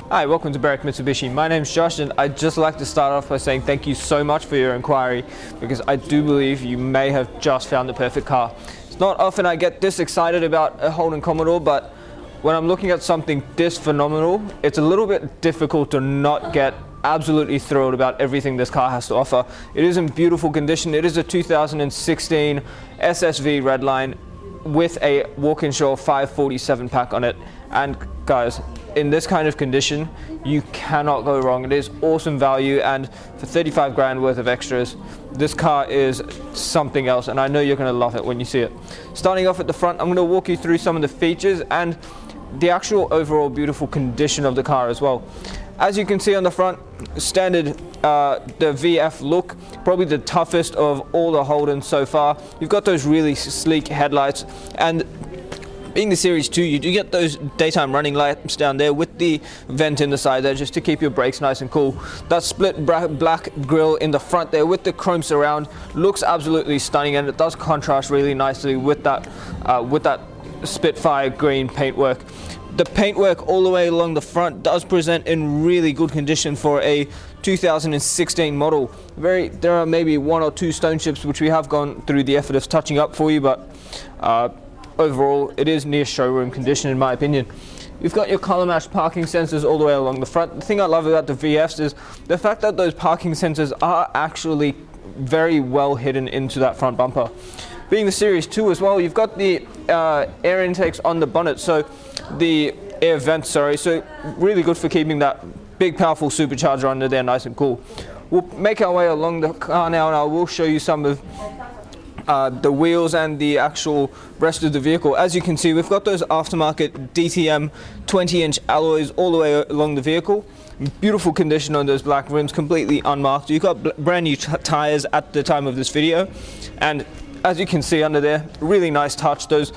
Hi, welcome to Barrack Mitsubishi. My name's Josh and I'd just like to start off by saying thank you so much for your inquiry, because I do believe you may have just found the perfect car. It's not often I get this excited about a Holden Commodore, but when I'm looking at something this phenomenal, it's a little bit difficult to not get absolutely thrilled about everything this car has to offer. It is in beautiful condition. It is a 2016 SSV Redline with a Walkinshaw 547 pack on it. And guys, in this kind of condition, you cannot go wrong. It is awesome value, and for 35 grand worth of extras, this car is something else, and I know you're going to love it when you see it. Starting off at the front, I'm going to walk you through some of the features and the actual overall beautiful condition of the car as well. As you can see on the front, standard the VF look, probably the toughest of all the Holdens so far. You've got those really sleek headlights, and being the Series 2, you do get those daytime running lights down there with the vent in the side there just to keep your brakes nice and cool. That split black grille in the front there with the chrome surround looks absolutely stunning, and it does contrast really nicely with that Spitfire Green paintwork. The paintwork all the way along the front does present in really good condition for a 2016 model. There are maybe one or two stone chips which we have gone through the effort of touching up for you, but overall it is near showroom condition in my opinion. You've got your color matched parking sensors all the way along the front. The thing I love about the VFs is the fact that those parking sensors are actually very well hidden into that front bumper. Being the Series 2 as well, you've got the air intakes on the bonnet, so the air vents, sorry, so really good for keeping that big powerful supercharger under there nice and cool. We'll make our way along the car now, and I will show you some of the wheels and the actual rest of the vehicle. As you can see, we've got those aftermarket DTM 20-inch alloys all the way along the vehicle. Beautiful condition on those black rims, completely unmarked. You've got brand new tires at the time of this video, and as you can see under there, really nice touch. Those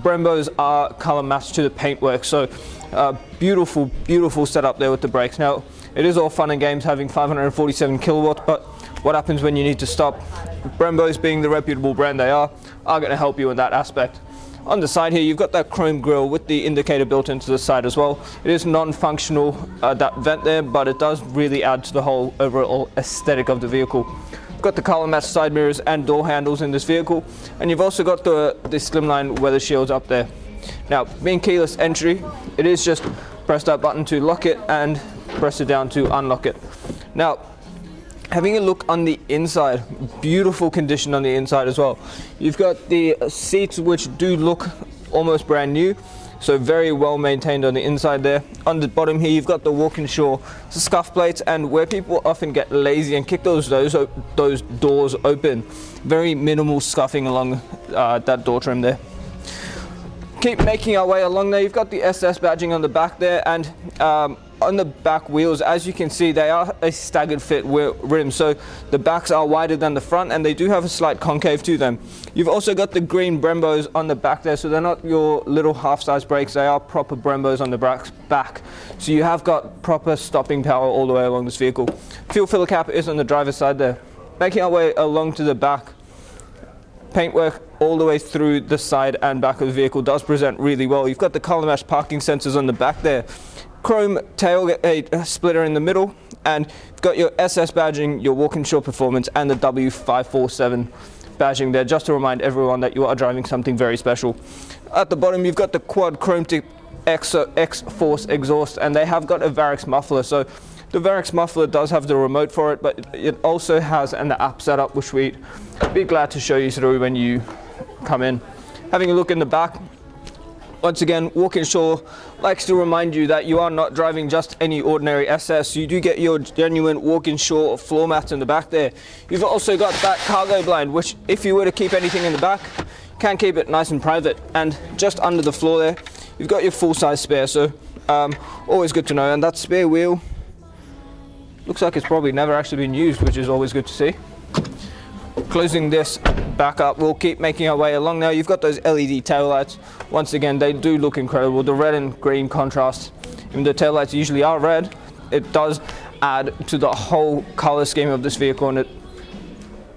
Brembos are color matched to the paintwork, so beautiful setup there with the brakes. Now, it is all fun and games having 547 kilowatts, but what happens when you need to stop? Brembos, being the reputable brand they are going to help you in that aspect. On the side here, you've got that chrome grille with the indicator built into the side as well. It is non-functional, that vent there, but it does really add to the whole overall aesthetic of the vehicle. You've got the color matched side mirrors and door handles in this vehicle, and you've also got the slimline weather shields up there. Now, being keyless entry, it is just press that button to lock it and press it down to unlock it. Now, having a look on the inside, beautiful condition on the inside as well. You've got the seats which do look almost brand new, so very well maintained on the inside there. On the bottom here, you've got the Walkinshaw Scuff Plates, and where people often get lazy and kick those doors open, very minimal scuffing along that door trim there. Keep making our way along there. You've got the SS badging on the back there, and on the back wheels, as you can see, they are a staggered fit rim, so the backs are wider than the front, and they do have a slight concave to them. You've also got the green Brembos on the back there, so they're not your little half-size brakes, they are proper Brembos on the back. So you have got proper stopping power all the way along this vehicle. Fuel filler cap is on the driver's side there. Making our way along to the back, paintwork all the way through the side and back of the vehicle does present really well. You've got the color matched parking sensors on the back there. Chrome tailgate splitter in the middle, and you've got your SS badging, your Walkinshaw Performance, and the W547 badging there, just to remind everyone that you are driving something very special. At the bottom, you've got the quad chrome tip X-Force exhaust, and they have got a Varix muffler. So the Varix muffler does have the remote for it, but it also has an app setup, which we'd be glad to show you through when you come in. Having a look in the back, once again, Walkinshaw likes to remind you that you are not driving just any ordinary SS. You do get your genuine Walkinshaw floor mats in the back there. You've also got that cargo blind, which if you were to keep anything in the back, you can keep it nice and private. And just under the floor there, you've got your full-size spare, so always good to know. And that spare wheel looks like it's probably never actually been used, which is always good to see. Closing this back up, we'll keep making our way along now. You've got those LED taillights. Once again, they do look incredible. The red and green contrast. Even the taillights usually are red, it does add to the whole color scheme of this vehicle, and it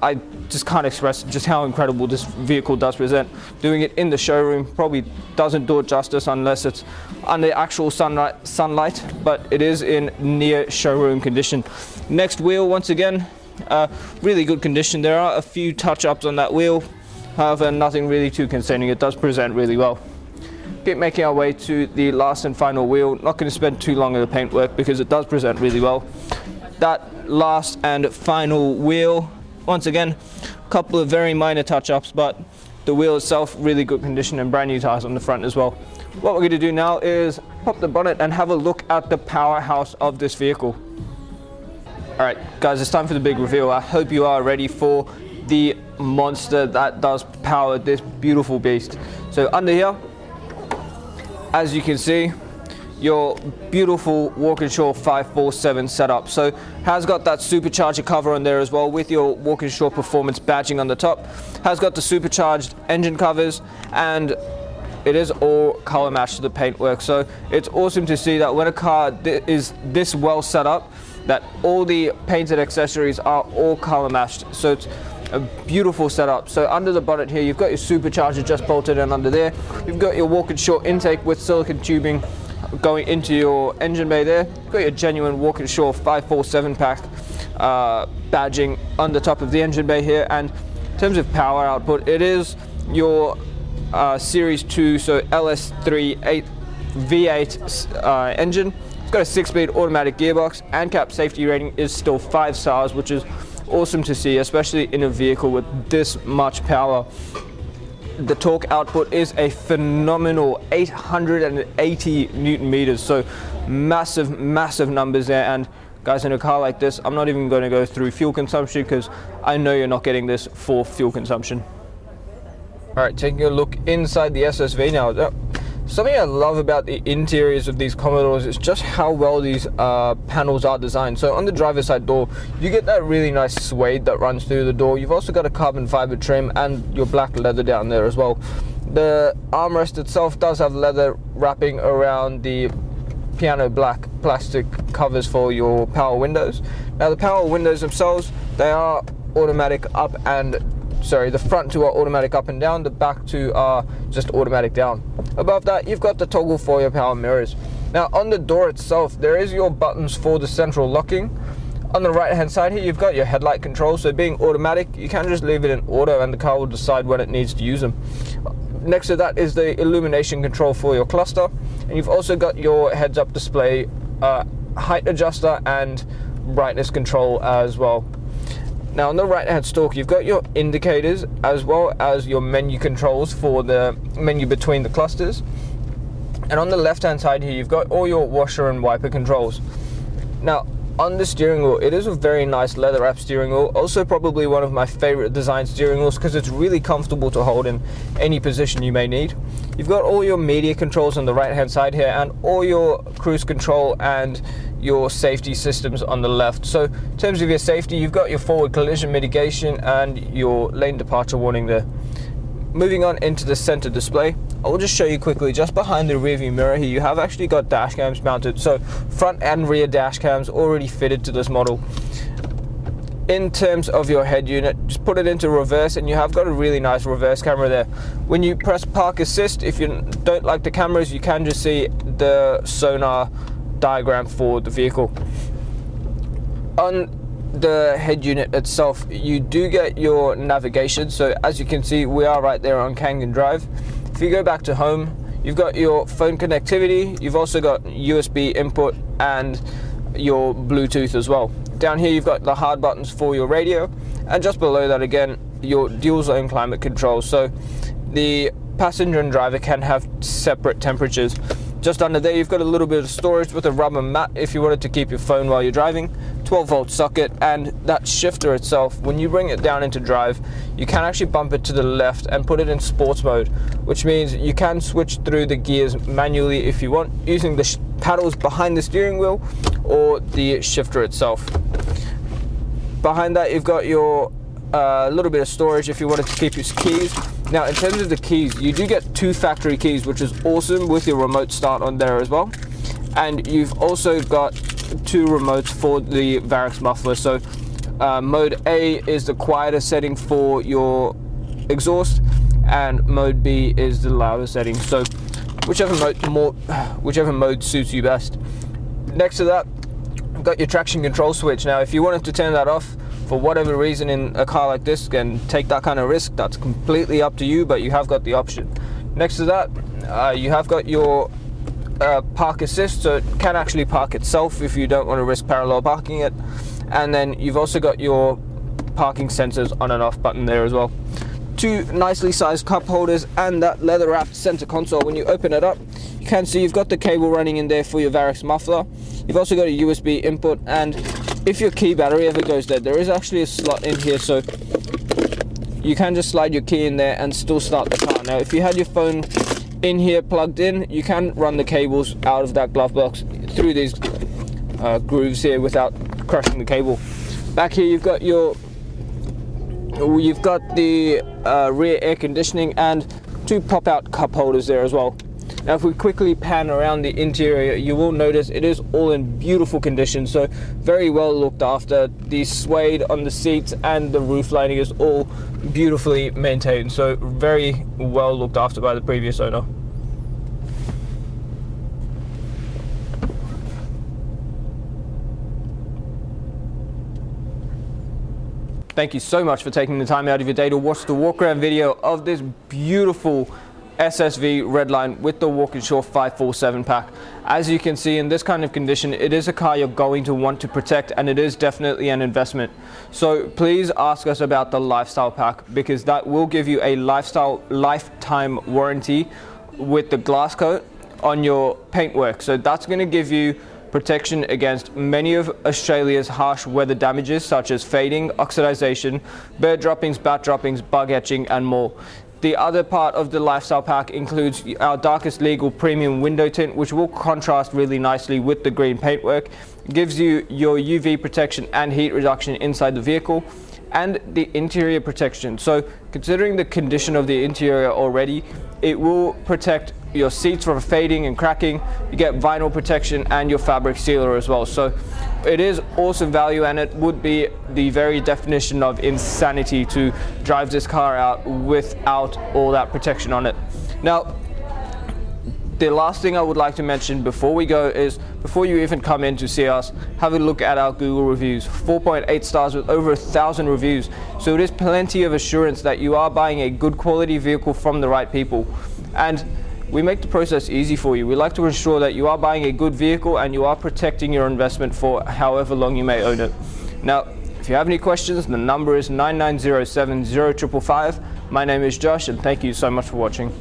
I just can't express just how incredible this vehicle does present. Doing it in the showroom probably doesn't do it justice unless it's under actual sunlight, but it is in near showroom condition. Next wheel, once again, really good condition. There are a few touch-ups on that wheel, however nothing really too concerning. It does present really well. Keep making our way to the last and final wheel. Not going to spend too long on the paintwork because it does present really well. That last and final wheel, once again, a couple of very minor touch-ups, but the wheel itself really good condition and brand new tires on the front as well. What we're going to do now is pop the bonnet and have a look at the powerhouse of this vehicle. Alright guys, it's time for the big reveal. I hope you are ready for the monster that does power this beautiful beast. So under here, as you can see, your beautiful Walkinshaw 547 setup. So has got that supercharger cover on there as well with your Walkinshaw Performance badging on the top. Has got the supercharged engine covers, and it is all color matched to the paintwork. So it's awesome to see that when a car is this well set up, that all the painted accessories are all color matched. So it's a beautiful setup. So under the bonnet here, you've got your supercharger just bolted in under there. You've got your Walkinshaw intake with silicone tubing going into your engine bay there. You've got your genuine Walkinshaw 547 pack badging on the top of the engine bay here. And in terms of power output, it is your Series 2, so LS3 V8 engine. It's got a 6-speed automatic gearbox, and cap safety rating is still 5 stars, which is awesome to see, especially in a vehicle with this much power. The torque output is a phenomenal 880 Newton meters, so massive numbers there. And guys, in a car like this, I'm not even going to go through fuel consumption because I know you're not getting this for fuel consumption. Alright, taking a look inside the SSV now. Something I love about the interiors of these Commodores is just how well these panels are designed. So on the driver's side door, you get that really nice suede that runs through the door. You've also got a carbon fiber trim and your black leather down there as well. The armrest itself does have leather wrapping around the piano black plastic covers for your power windows. Now the power windows themselves, they are automatic up and the front two are automatic up and down, the back two are just automatic down. Above that, you've got the toggle for your power mirrors. Now on the door itself, there is your buttons for the central locking. On the right hand side here, you've got your headlight control. So being automatic, you can just leave it in auto and the car will decide when it needs to use them. Next to that is the illumination control for your cluster, and you've also got your heads up display, height adjuster and brightness control as well. Now on the right hand stalk, you've got your indicators as well as your menu controls for the menu between the clusters. And on the left hand side here, you've got all your washer and wiper controls. Now on the steering wheel, it is a very nice leather wrap steering wheel. Also probably one of my favorite design steering wheels because it's really comfortable to hold in any position you may need. You've got all your media controls on the right hand side here and all your cruise control and your safety systems on the left. So in terms of your safety, you've got your forward collision mitigation and your lane departure warning there. Moving on into the center display, I will just show you quickly, just behind the rearview mirror here, you have actually got dash cams mounted. So front and rear dash cams already fitted to this model. In terms of your head unit, just put it into reverse and you have got a really nice reverse camera there. When you press park assist, if you don't like the cameras, you can just see the sonar diagram for the vehicle. On the head unit itself, you do get your navigation. So as you can see, we are right there on Kangen Drive. If you go back to home, you've got your phone connectivity, you've also got USB input and your Bluetooth as well. Down here you've got the hard buttons for your radio, and just below that again, your dual zone climate control. So the passenger and driver can have separate temperatures. Just under there you've got a little bit of storage with a rubber mat if you wanted to keep your phone while you're driving, 12-volt socket, and that shifter itself, when you bring it down into drive, you can actually bump it to the left and put it in sports mode, which means you can switch through the gears manually if you want, using the paddles behind the steering wheel or the shifter itself. Behind that you've got your little bit of storage if you wanted to keep your keys. Now in terms of the keys, you do get 2 factory keys, which is awesome, with your remote start on there as well. And you've also got 2 remotes for the Varix muffler. So Mode A is the quieter setting for your exhaust, and mode B is the louder setting. So whichever mode suits you best. Next to that, you've got your traction control switch. Now, if you wanted to turn that off for whatever reason in a car like this and take that kind of risk, that's completely up to you, but you have got the option. Next to that, you have got your park assist, so it can actually park itself if you don't want to risk parallel parking it. And then you've also got your parking sensors on and off button there as well. Two nicely sized cup holders and that leather wrapped center console. When you open it up, you can see you've got the cable running in there for your Varex muffler. You've also got a USB input, and if your key battery ever goes dead, there is actually a slot in here, so you can just slide your key in there and still start the car. Now, if you had your phone in here plugged in, you can run the cables out of that glove box through these grooves here without crushing the cable. Back here you've got the rear air conditioning and two pop-out cup holders there as well. Now, if we quickly pan around the interior, you will notice it is all in beautiful condition, so very well looked after. The suede on the seats and the roof lining is all beautifully maintained, so very well looked after by the previous owner. Thank you so much for taking the time out of your day to watch the walk around video of this beautiful SSV Redline with the Walkinshaw 547 pack. As you can see, in this kind of condition, it is a car you're going to want to protect, and it is definitely an investment. So please ask us about the lifestyle pack, because that will give you a lifetime warranty with the glass coat on your paintwork. So that's going to give you protection against many of Australia's harsh weather damages, such as fading, oxidization, bird droppings, bat droppings, bug etching, and more. The other part of the lifestyle pack includes our darkest legal premium window tint, which will contrast really nicely with the green paintwork. It gives you your UV protection and heat reduction inside the vehicle, and the interior protection. So considering the condition of the interior already, it will protect your seats from fading and cracking. You get vinyl protection and your fabric sealer as well. So it is awesome value, and it would be the very definition of insanity to drive this car out without all that protection on it. Now, the last thing I would like to mention before we go is, before you even come in to see us, have a look at our Google reviews. 4.8 stars with over 1,000 reviews. So it is plenty of assurance that you are buying a good quality vehicle from the right people. And we make the process easy for you. We like to ensure that you are buying a good vehicle and you are protecting your investment for however long you may own it. Now, if you have any questions, the number is 9907 0555. My name is Josh, and thank you so much for watching.